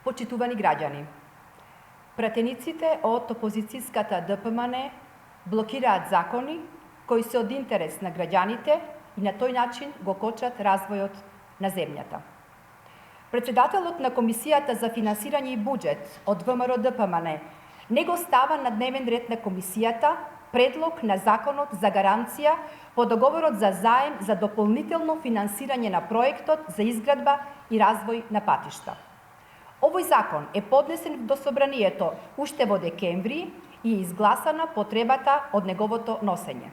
Почитувани граѓани, пратениците од опозицијската ДПМН блокираат закони кои се од интерес на граѓаните и на тој начин го кочат развојот на земјата. Председателот на Комисијата за финансирање и буџет од ВМРО ДПМН не го става на дневен ред на Комисијата предлог на Законот за гаранција по договорот за заем за дополнително финансирање на проектот за изградба и развој на патишта. Овој закон е поднесен до собранието уште во декември и е изгласана потребата од неговото носење.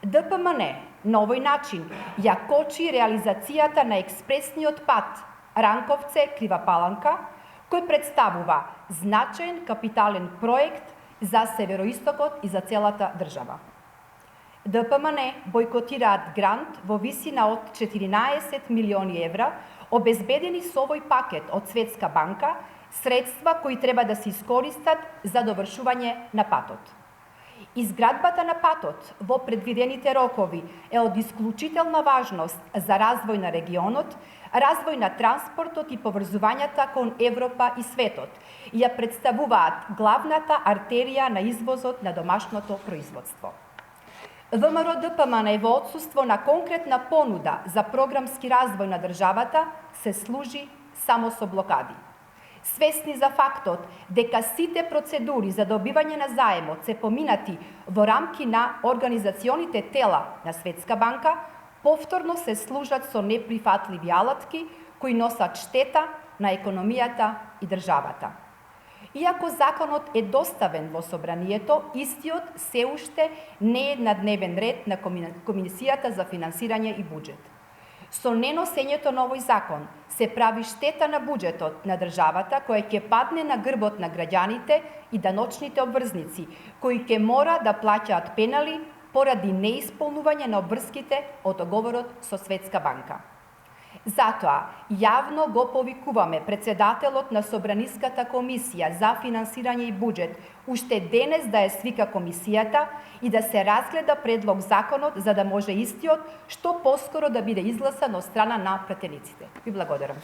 ДПМН на овој начин ја кочи реализацијата на експресниот пат Ранковце-Крива Паланка, кој представува значаен капитален проект за североистокот и за целата држава. ДПМН бойкотираат грант во висина од 14 милиони евра, обезбедени со овој пакет од Светска банка, средства кои треба да се искористат за довршување на патот. Изградбата на патот во предвидените рокови е од исклучителна важност за развој на регионот, развој на транспортот и поврзувањата кон Европа и светот и ја представуваат главната артерија на извозот на домашното производство. ВМРО ДПМН во отсуство на конкретна понуда за програмски развој на државата се служи само со блокади. Свесни за фактот дека сите процедури за добивање на заемот се поминати во рамки на организационите тела на Светска банка, повторно се служат со неприфатливи алатки кои носат штета на економијата и државата. Иако законот е доставен во собранието, истиот се уште не е на дневен ред на Комисијата за финансирање и буџет. Со неносењето на овој закон се прави штета на буџетот на државата која ќе падне на грбот на граѓаните и даночните обврзници, кои ќе мора да плаќаат пенали поради неисполнување на обврските од договорот со Светска банка. Затоа, јавно го повикуваме председателот на Собраниската комисија за финансирање и буџет уште денес да ја свика комисијата и да се разгледа предлог законот за да може истиот што поскоро да биде изгласан од страна на пратениците. Ви благодарам.